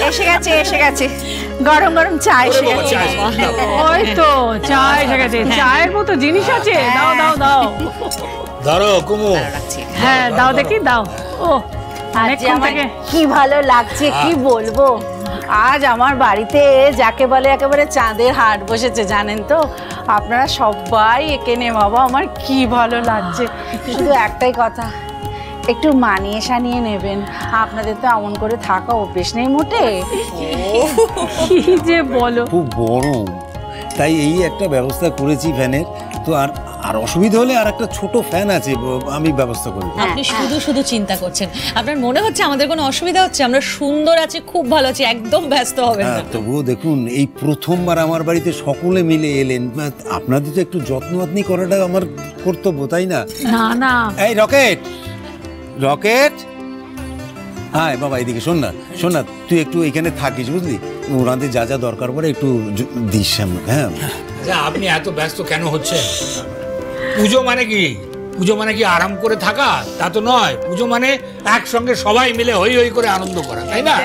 এসে গেছে এসে গেছে, গরম গরম চা এসে গেছে। ওই তো চা এসে গেছে, চায়ের মতো জিনিস আছে, দাও দাও দাও। ধরো কুমু। হ্যাঁ দাও দেখি, দাও। ও কি ভালো লাগছে কি বলবো। আজ আমার বাড়িতে যাকে বলে একেবারে চাঁদের হাট বসেছে জানেন তো। আপনারা সবাই একে নেওয়াবো, আমার কি ভালো লাগছে। শুধু একটাই কথা, একটু মানিয়ে সানিয়ে নেবেন, আপনাদের তো এমন করে থাকা অভ্যেস নেই মোটে। কি যে বলো, খুব গরম, তাই এই একটা ব্যবস্থা করেছি ফ্যানের। তো আর অসুবিধা হলে আর একটা ছোট ফ্যান আছে, আমি ব্যবস্থা করব। আপনি শুধু শুধু চিন্তা করছেন, আপনার মনে হচ্ছে আমাদের কোনো অসুবিধা হচ্ছে? আমরা সুন্দর আছি, খুব ভালো আছি, একদম ব্যস্ত হবেন না। তবুও দেখুন, এই প্রথমবার আমার বাড়িতে সকলে মিলে এলেন, আপনাদের তো একটু যত্ন আত্নি করাটা আমার কর্তব্য, তাই না? না না, এই রকেট, রকেট, হ্যাঁ বাবা এদিকে শোন না, শোন না, তুই একটু এখানে থাকিস বুঝলি, ওনাদের যা যা দরকার পড়ে একটু দিস সামনে। হ্যাঁ আপনি এত ব্যস্ত কেন হচ্ছেন? পুজো মানে কি? পুজো মানে কি আরাম করে থাকা? তা তো নয়। পুজো মানে একসঙ্গে সবাই মিলে হই হই করে আনন্দ করা, তাই না?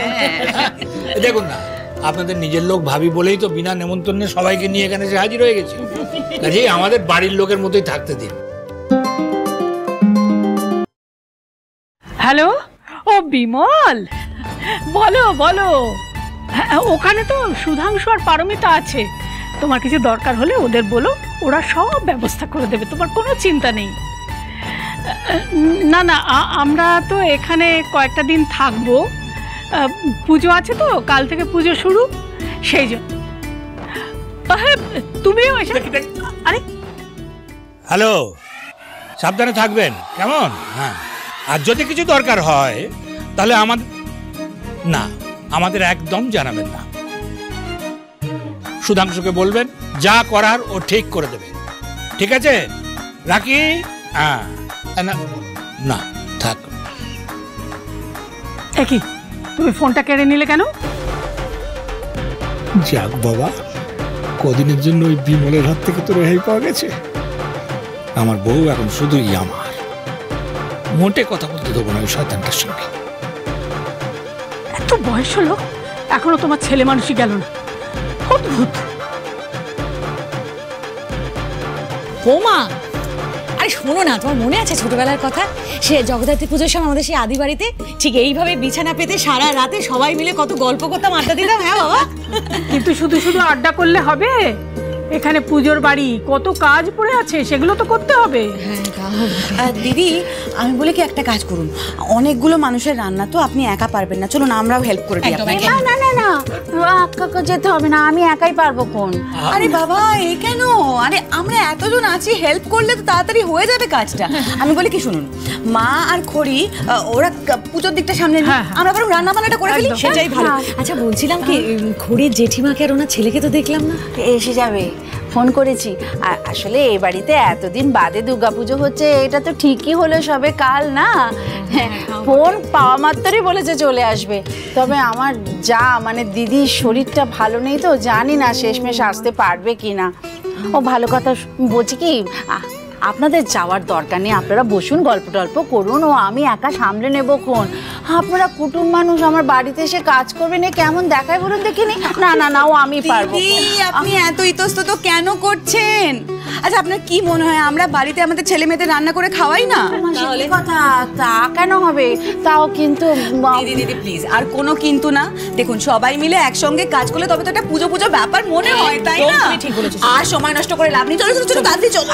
দেখুন না, আপনাদের নিজের লোক ভাবি বলেই তো বিনা নেমন্তন্নে সবাইকে নিয়ে এখানে এসে হাজির হয়ে গেছি। কাজেই আমাদের বাড়ির লোকের মতোই থাকতে দিন। হ্যালো, ও বিমল, বলো বলো। ওখানে তো সুধাংশু আর পারমিতা আছে, তোমার কিছু দরকার হলে ওদের বলো, ওরা সব ব্যবস্থা করে দেবে, তোমার কোনো চিন্তা নেই। না না, আমরা তো এখানে কয়েকটা দিন থাকবো, পুজো আছে তো, কাল থেকে পুজো শুরু, সেই জন্য। হ্যাঁ তুমিও এসে। আরে হ্যালো, সাবধানে থাকবেন কেমন? হ্যাঁ, আর যদি কিছু দরকার হয় তাহলে আমাদের একদম জানাবেন না। সুধাংশুকে বলবেন যা করার ও ঠিক করে দেবে, ঠিক আছে? রাখি। না থাক। একই, তুমি ফোনটা কেড়ে নিলে কেন? যাক বাবা, কদিনের জন্য ওই বিমলের হাত থেকে তো রেহাই পাওয়া গেছে। আমার বউ এখন শুধুই আমার, মোটে কথা বলতে দেবো না ওই শয়তানটার সঙ্গে। এত বয়স হলো এখনো তোমার ছেলে মানুষই গেল না, অদ্ভুত। বৌমা, আরে শোনো না, তোমার মনে আছে ছোটবেলার কথা? সে জগদ্ধাত্রী পুজোর সময় আমাদের সেই আদি বাড়িতে ঠিক এইভাবে বিছানা পেতে সারা রাতে সবাই মিলে কত গল্প করতাম, আড্ডা দিতাম। হ্যাঁ বাবা। কিন্তু শুধু শুধু আড্ডা করলে হবে? এখানে পুজোর বাড়ি, কত কাজ পড়ে আছে, সেগুলো তো করতে হবে। দিদি, আমি বলি কি, একটা কাজ করুন, অনেকগুলো মানুষের রান্না তো, আপনি একা পারবেন না, চলুন আমরাও হেল্প করে দিই আপনাকে। না না না না, কাকা যেতে হবে না, আমি একাই পারবো। কোন? আরে বাবা, এই কেন? আরে আমরা এতজন আছি, হেল্প করলে তো তাড়াতাড়ি হয়ে যাবে কাজটা। আমি বলি কি, শুনুন, মা আর খড়ি ওরা পুজোর দিকটা সামনে, আমরা বরং রান্না বান্নাটা করে ফেলি, সেটাই ভালো। আচ্ছা বলছিলাম কি, খড়ির জেঠিমাকে আর ওনার ছেলেকে তো দেখলাম না। এসে যাবে, ফোন করেছি। আর আসলে এই বাড়িতে এতদিন বাদে দুর্গাপুজো হচ্ছে, এটা তো ঠিকই হলো সবে কাল না। ফোন পাওয়া মাত্রই বলেছে চলে আসবে। তবে আমার যা মানে দিদির শরীরটা ভালো নেই তো, জানি না শেষমেশ আসতে পারবে কি না। ও ভালো কথা, বলছি কি, আপনাদের যাওয়ার দরকার নেই, আপনারা বসুন, গল্প টল্প করুন, ও আমি একা সামলে নেবো। কোন আপনারা কুটুম মানুষ, আমার বাড়িতে এসে কাজ করবেন, এ কেমন দেখায় বলুন দেখিনি? না না না, ও আমি পারবো। আপনি এত ইতস্তত কেন করছেন? আচ্ছা আপনার কি মনে হয় আমরা বাড়িতে আমাদের ছেলে মেয়েদের রান্না করে খাওয়াই না? কথা তা কেন হবে? তাও কিন্তু দিদি প্লিজ, আর কোনো কিন্তু না। দেখুন সবাই মিলে একসঙ্গে কাজ করলে তবে তো একটা পুজো পুজো ব্যাপার মনে হয়, তাই না? ঠিক বলেছো। আর সময় নষ্ট করে লাভ নেই, চলো চলো চলো তাড়াতাড়ি চলো।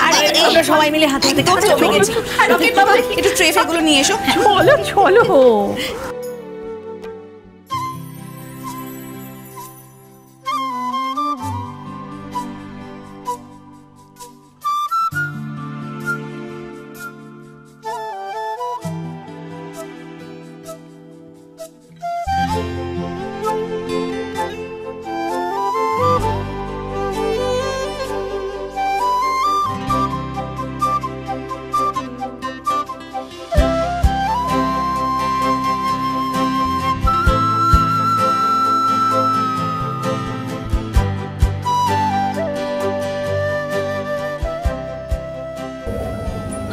আমরা সবাই মিলে হাতে হাতে কাজ জমে গেছি। রকেট বাবা, একটু ট্রে ফেগুলো নিয়ে এসো। চলো চলো।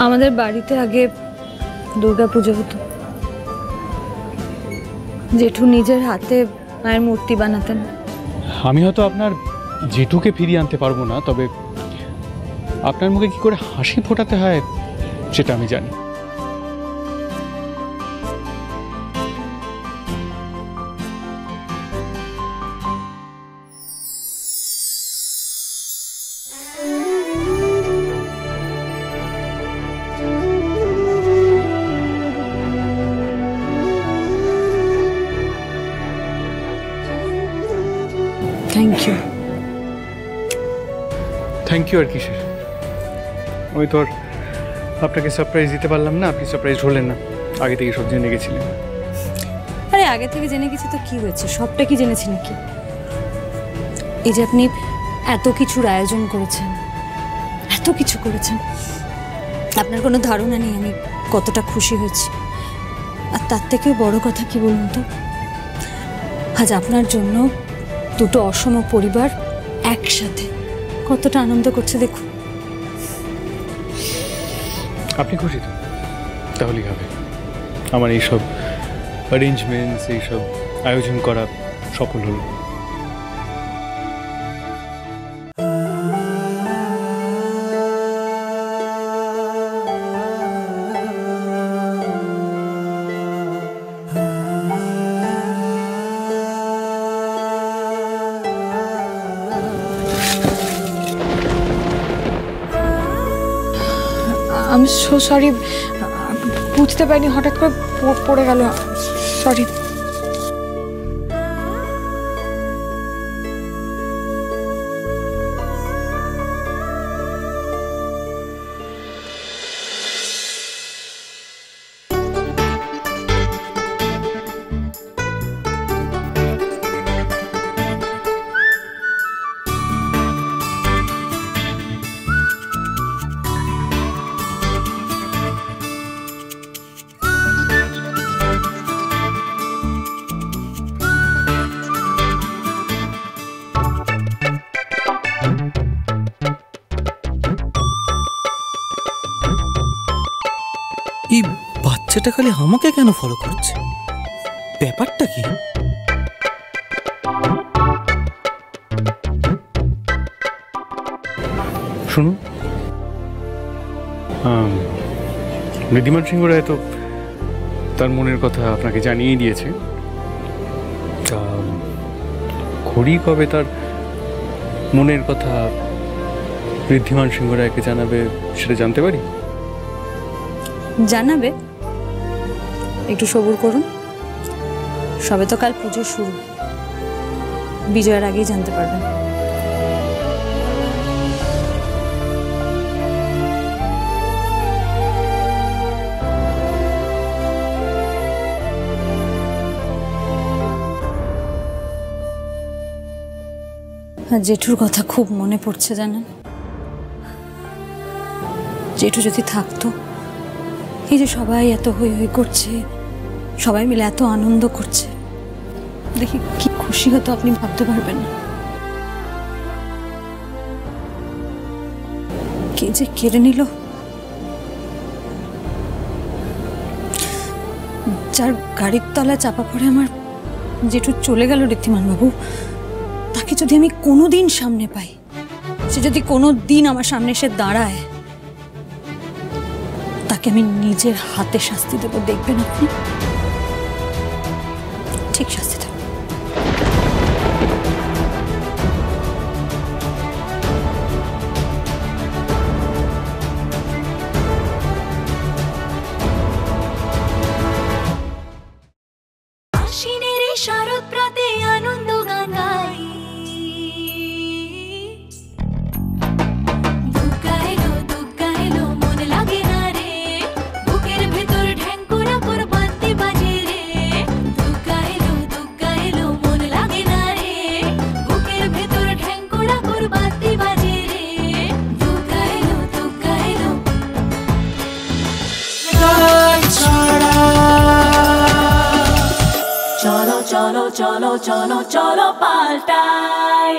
আমাদের বাড়িতে আগে দুর্গা পুজো হতো, জেঠু নিজের হাতে মায়ের মূর্তি বানাতেন। আমি হয়তো আপনার জেঠুকে ফিরিয়ে আনতে পারবো না, তবে আপনার মুখে কি করে হাসি ফোটাতে হয় সেটা আমি জানি। Thank you. থ্যাংক ইউ আর কিসের? আমি তো আর আপনাকে সারপ্রাইজ দিতে পারলাম না, আপনি সারপ্রাইজ হলেন না, আগে থেকে সব জেনে গেছিলেন। আরে আগে থেকে জেনে গেছি তো কি হয়েছে, সবটা কি জেনেছি নাকি? এই যে আপনি এত কিছুর আয়োজন করেছেন, এত কিছু করেছেন, আপনার কোনো ধারণা নেই আমি কতটা খুশি হয়েছি। আর তার থেকেও বড় কথা কি বলুন তো, আজ আপনার জন্য দুটো অসম পরিবার একসাথে কতটা আনন্দ করছে দেখুন। আপনি খুশি তো? তাহলেই হবে। আমার এইসব অ্যারেঞ্জমেন্টস, এইসব আয়োজন করা সফল হলো। আমি সো সরি, বুঝতে পারিনি, হঠাৎ করে পড়ে গেল, সরি। এই বাচ্চাটা খালি আমাকে কেন ফলো করছে, ব্যাপারটা কি? শুনুন, ঋদ্ধিমান সিংহ রায় তো তার মনের কথা আপনাকে জানিয়ে দিয়েছে। তা ঘড়ি কবে তার মনের কথা ঋদ্ধিমান সিংহ রায়কে জানাবে সেটা জানতে পারি? জানাবে, একটু সবুর করুন, সবে তো কাল পুজো শুরু, বিজয়ের আগেই জানতে পারবেন। জেঠুর কথা খুব মনে পড়ছে জানেন। জেঠু যদি থাকতো, এই যে সবাই এত হই হই করছে, সবাই মিলে এত আনন্দ করছে, দেখি কি খুশি হতো আপনি ভাবতে পারবেন না। কে যে কেড়ে নিল, যার গাড়ির তলায় চাপা পড়ে আমার জেঠু চলে গেল ঋদ্ধিমান বাবু, তাকে যদি আমি কোনোদিন সামনে পাই, সে যদি কোনোদিন আমার সামনে এসে দাঁড়ায়, তাকে আমি নিজের হাতে শাস্তি দেব, দেখবেন আপনি, ঠিক শাস্তি দেব। শরৎ প্রাতে আনন্দ গান গাই, দুগ্গা এলো মন লাগে না রে, বুকের ভেতর ঢ্যাঙ্কুরা করে বাঁধতে বাজে রে। দুগ্গা এলো মন লাগে না রে, বুকের ভেতর ঢ্যাঙ্কুরা করে বাঁধতে বাজে রে। দুগ্গা এলো চলো চলো চলো চলো চলো পাল্টাই।